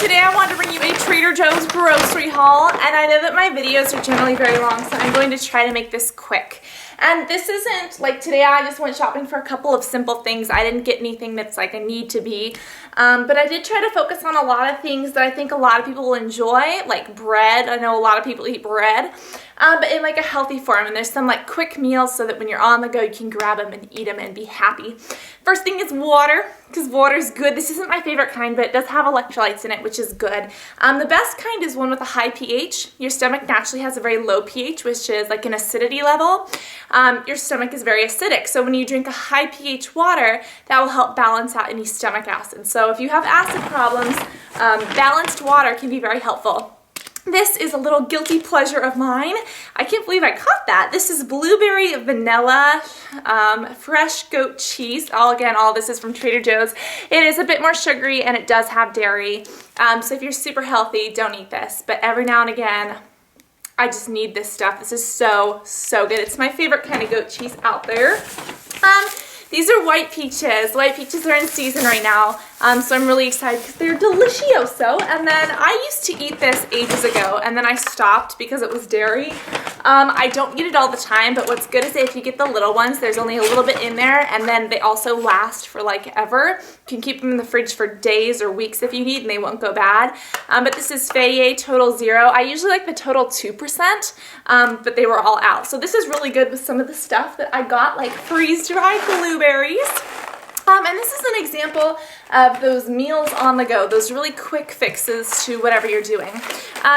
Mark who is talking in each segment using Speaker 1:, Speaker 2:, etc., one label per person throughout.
Speaker 1: today I wanted to bring you a Trader Joe's grocery haul, and I know that my videos are generally very long, so I'm going to try to make this quick. And this isn't, like today I just went shopping for a couple of simple things. I didn't get anything that's like a need to be, but I did try to focus on a lot of things that I think a lot of people will enjoy, like bread. I know a lot of people eat bread, but in like a healthy form, and there's some like quick meals so that when you're on the go you can grab them and eat them and be happy. First thing is water, because water is good. This isn't my favorite kind, but it does have electrolytes in it, which is good. The best kind is one with a high pH. Your stomach naturally has a very low pH, which is like an acidity level. Your stomach is very acidic, so when you drink a high pH water, that will help balance out any stomach acid. So if you have acid problems, balanced water can be very helpful. This is a little guilty pleasure of mine. I can't believe I caught that. This is blueberry vanilla fresh goat cheese. All this is from Trader Joe's. It is a bit more sugary and it does have dairy. So if you're super healthy, don't eat this. But every now and again, I just need this stuff. This is so, so good. It's my favorite kind of goat cheese out there. These are white peaches. White peaches are in season right now, so I'm really excited because they're delicioso. And then I used to eat this ages ago, and then I stopped because it was dairy. I don't eat it all the time, but what's good is if you get the little ones, there's only a little bit in there, and then they also last for like ever. You can keep them in the fridge for days or weeks if you need, and they won't go bad. But this is Feta Total Zero. I usually like the Total 2%, but they were all out. So this is really good with some of the stuff that I got, like freeze-dried blueberries. And this is an example of those meals on the go, those really quick fixes to whatever you're doing.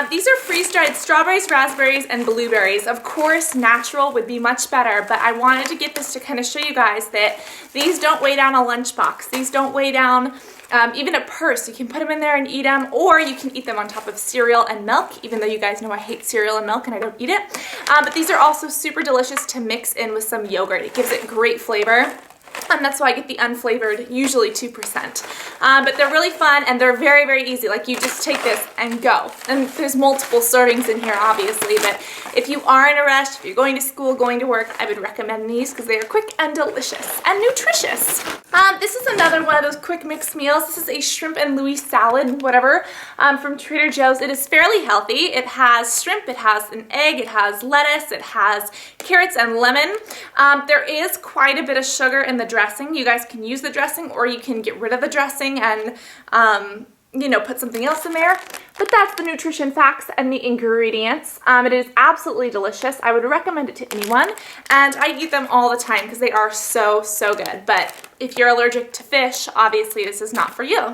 Speaker 1: These are freeze-dried strawberries, raspberries, and blueberries. Of course, natural would be much better, but I wanted to get this to kind of show you guys that these don't weigh down a lunchbox. These don't weigh down even a purse. You can put them in there and eat them, or you can eat them on top of cereal and milk, even though you guys know I hate cereal and milk and I don't eat it. But these are also super delicious to mix in with some yogurt. It gives it great flavor. And that's why I get the unflavored, usually 2%. But they're really fun and they're very, very easy. Like you just take this and go. And there's multiple servings in here, obviously, but if you are in a rush, if you're going to school, going to work, I would recommend these because they are quick and delicious and nutritious. This is another one of those quick mixed meals. This is a shrimp and Louis salad, whatever, from Trader Joe's. It is fairly healthy. It has shrimp, it has an egg, it has lettuce, it has carrots and lemon. There is quite a bit of sugar in the dressing. You guys can use the dressing or you can get rid of the dressing and you know, put something else in there. But that's the nutrition facts and the ingredients. It is absolutely delicious. I would recommend it to anyone, and I eat them all the time because they are so, so good. But if you're allergic to fish, obviously this is not for you.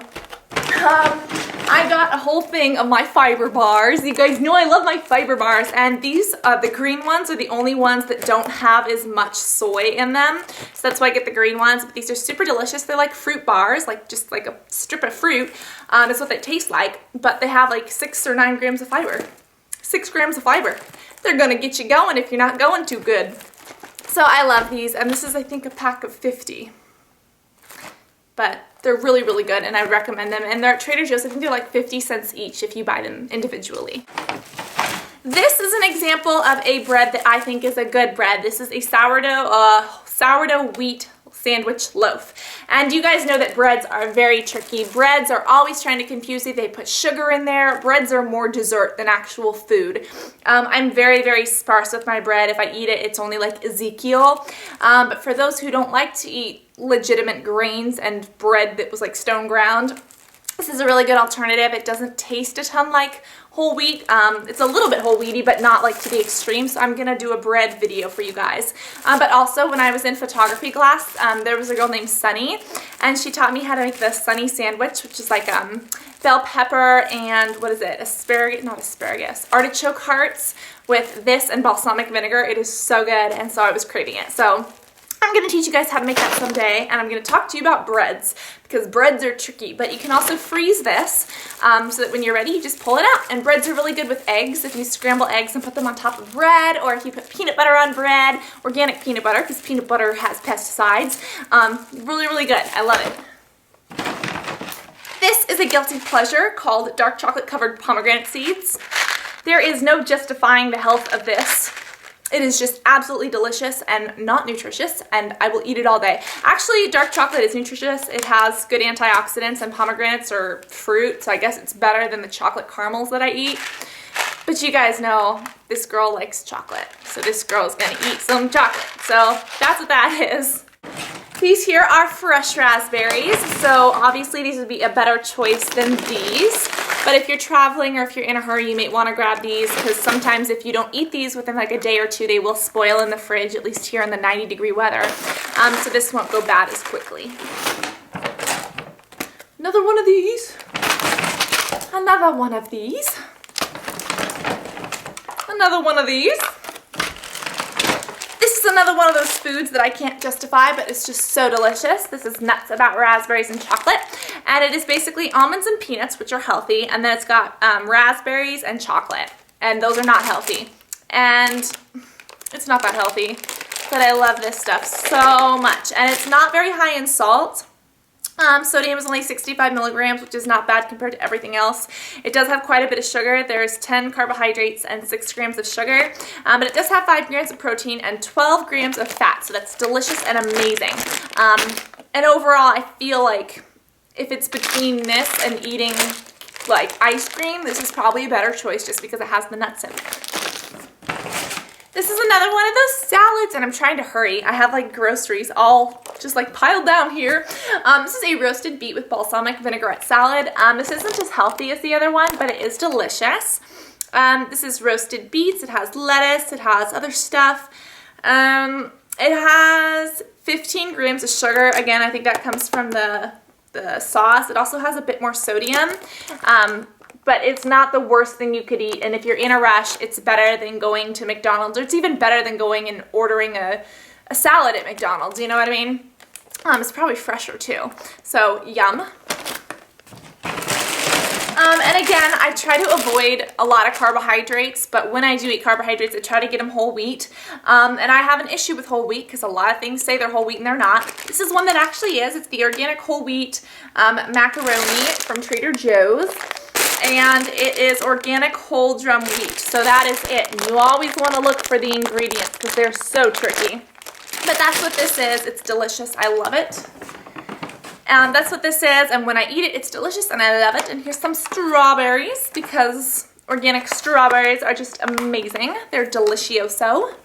Speaker 1: I got a whole thing of my fiber bars. You guys know I love my fiber bars, and these, the green ones are the only ones that don't have as much soy in them. So that's why I get the green ones, but these are super delicious. They're like fruit bars, like just like a strip of fruit. Is what they taste like, but they have like 6 or 9 grams of fiber. 6 grams of fiber. They're gonna get you going if you're not going too good. So I love these, and this is I think a pack of 50. But they're really, really good, and I recommend them. And they're at Trader Joe's. I think they're like 50 cents each if you buy them individually. This is an example of a bread that I think is a good bread. This is a sourdough wheat sandwich loaf. And you guys know that breads are very tricky. Breads are always trying to confuse you. They put sugar in there. Breads are more dessert than actual food. I'm very, very sparse with my bread. If I eat it, it's only like Ezekiel. But for those who don't like to eat legitimate grains and bread that was like stone ground, this is a really good alternative. It doesn't taste a ton like whole wheat. It's a little bit whole wheaty, but not like to the extreme, so I'm gonna do a bread video for you guys. But also, when I was in photography class, there was a girl named Sunny, and she taught me how to make the Sunny sandwich, which is like bell pepper and, what is it, artichoke hearts with this and balsamic vinegar. It is so good, and so I was craving it. So I'm going to teach you guys how to make that someday, and I'm going to talk to you about breads, because breads are tricky, but you can also freeze this so that when you're ready, you just pull it out. And breads are really good with eggs. If you scramble eggs and put them on top of bread, or if you put peanut butter on bread, organic peanut butter, because peanut butter has pesticides. Really, really good. I love it. This is a guilty pleasure called dark chocolate covered pomegranate seeds. There is no justifying the health of this. It is just absolutely delicious and not nutritious, and I will eat it all day. Actually, dark chocolate is nutritious. It has good antioxidants, and pomegranates are fruit, so I guess it's better than the chocolate caramels that I eat. But you guys know this girl likes chocolate, so this girl's gonna eat some chocolate. So that's what that is. These here are fresh raspberries, so obviously these would be a better choice than these. But if you're traveling or if you're in a hurry, you may want to grab these, because sometimes if you don't eat these within like a day or two, they will spoil in the fridge, at least here in the 90-degree weather. So this won't go bad as quickly. Another one of these. Another one of these. Another one of these. This is another one of those foods that I can't justify, but it's just so delicious. This is Nuts About Raspberries and Chocolate, and it is basically almonds and peanuts, which are healthy, and then it's got raspberries and chocolate, and those are not healthy, and it's not that healthy, but I love this stuff so much, and it's not very high in salt. Sodium is only 65 milligrams, which is not bad compared to everything else. It does have quite a bit of sugar. There's 10 carbohydrates and 6 grams of sugar, but it does have 5 grams of protein and 12 grams of fat, so that's delicious and amazing. And overall, I feel like if it's between this and eating like ice cream, this is probably a better choice just because it has the nuts in it. This is another one of those salads, and I'm trying to hurry. I have like groceries all just like piled down here. This is a roasted beet with balsamic vinaigrette salad. This isn't as healthy as the other one, but it is delicious. This is roasted beets. It has lettuce. It has other stuff. It has 15 grams of sugar. Again, I think that comes from the sauce. It also has a bit more sodium. But it's not the worst thing you could eat, and if you're in a rush, it's better than going to McDonald's, or it's even better than going and ordering a salad at McDonald's, you know what I mean? It's probably fresher too, so yum. And again, I try to avoid a lot of carbohydrates, but when I do eat carbohydrates, I try to get them whole wheat. And I have an issue with whole wheat because a lot of things say they're whole wheat and they're not. This is one that actually is. It's the organic whole wheat macaroni from Trader Joe's. And it is organic whole drum wheat, so that is it. And you always want to look for the ingredients because they're so tricky. But that's what this is. It's delicious. I love it. And that's what this is, and when I eat it, it's delicious and I love it. And here's some strawberries, because organic strawberries are just amazing. They're delicioso.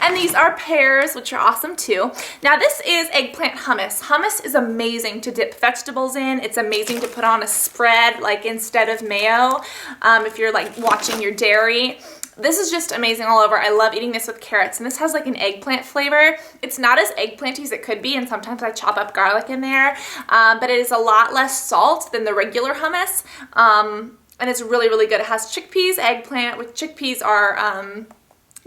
Speaker 1: And these are pears, which are awesome too. Now this is eggplant hummus. Hummus is amazing to dip vegetables in. It's amazing to put on a spread, like instead of mayo, if you're like watching your dairy. This is just amazing all over. I love eating this with carrots, and this has like an eggplant flavor. It's not as eggplanty as it could be, and sometimes I chop up garlic in there, but it is a lot less salt than the regular hummus, and it's really, really good. It has chickpeas, eggplant, which chickpeas are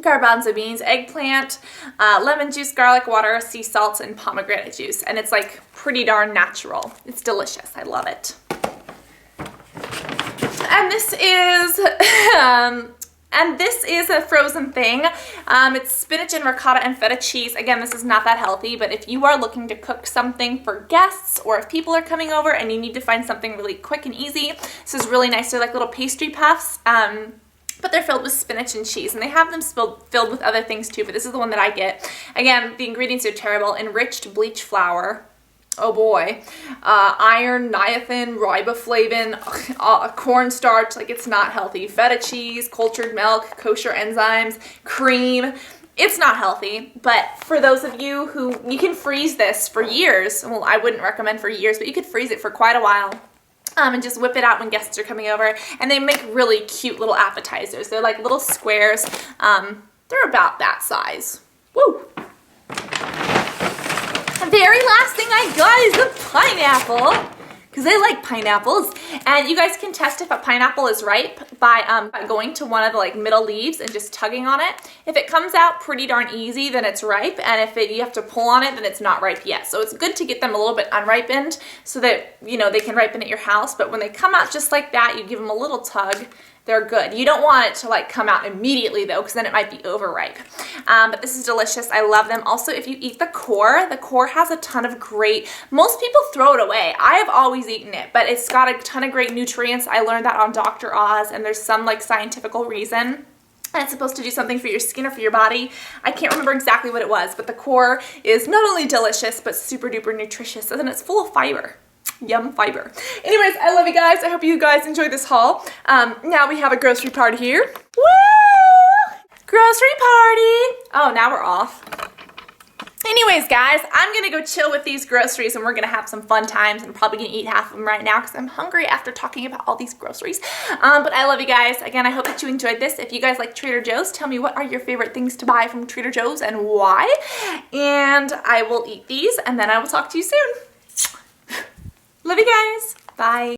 Speaker 1: garbanzo beans, eggplant, lemon juice, garlic water, sea salt, and pomegranate juice, and it's like pretty darn natural. It's delicious. I love it. And this is a frozen thing. It's spinach and ricotta and feta cheese. Again, this is not that healthy, but if you are looking to cook something for guests, or if people are coming over and you need to find something really quick and easy, this is really nice. They're like little pastry puffs, but they're filled with spinach and cheese, and they have them filled with other things too, but this is the one that I get. Again, the ingredients are terrible. Enriched bleach flour. Oh boy. Iron, niacin, riboflavin, cornstarch, like it's not healthy. Feta cheese, cultured milk, kosher enzymes, cream. It's not healthy, but for those of you who, you can freeze this for years. Well, I wouldn't recommend for years, but you could freeze it for quite a while. And just whip it out when guests are coming over. And they make really cute little appetizers. They're like little squares. They're about that size. Woo! The very last thing I got is the pineapple, because I like pineapples. And you guys can test if a pineapple is ripe by going to one of the like middle leaves and just tugging on it. If it comes out pretty darn easy, then it's ripe, and if you have to pull on it, then it's not ripe yet. So it's good to get them a little bit unripened so that, you know, they can ripen at your house. But when they come out just like that, you give them a little tug, they're good. You don't want it to like come out immediately though, because then it might be overripe. But this is delicious. I love them. Also, if you eat the core has a ton of great, most people throw it away. I have always eaten it, but it's got a ton of great nutrients. I learned that on Dr. Oz, and there's some like scientific reason. And it's supposed to do something for your skin or for your body. I can't remember exactly what it was, but the core is not only delicious, but super duper nutritious, and then it's full of fiber. Yum fiber. Anyways, I love you guys. I hope you guys enjoyed this haul. Now we have a grocery party here. Woo! Grocery party! Oh, now we're off. Anyways, guys, I'm gonna go chill with these groceries and we're gonna have some fun times. I'm probably gonna eat half of them right now because I'm hungry after talking about all these groceries. But I love you guys. Again, I hope that you enjoyed this. If you guys like Trader Joe's, tell me what are your favorite things to buy from Trader Joe's and why. And I will eat these and then I will talk to you soon. Love you guys. Bye.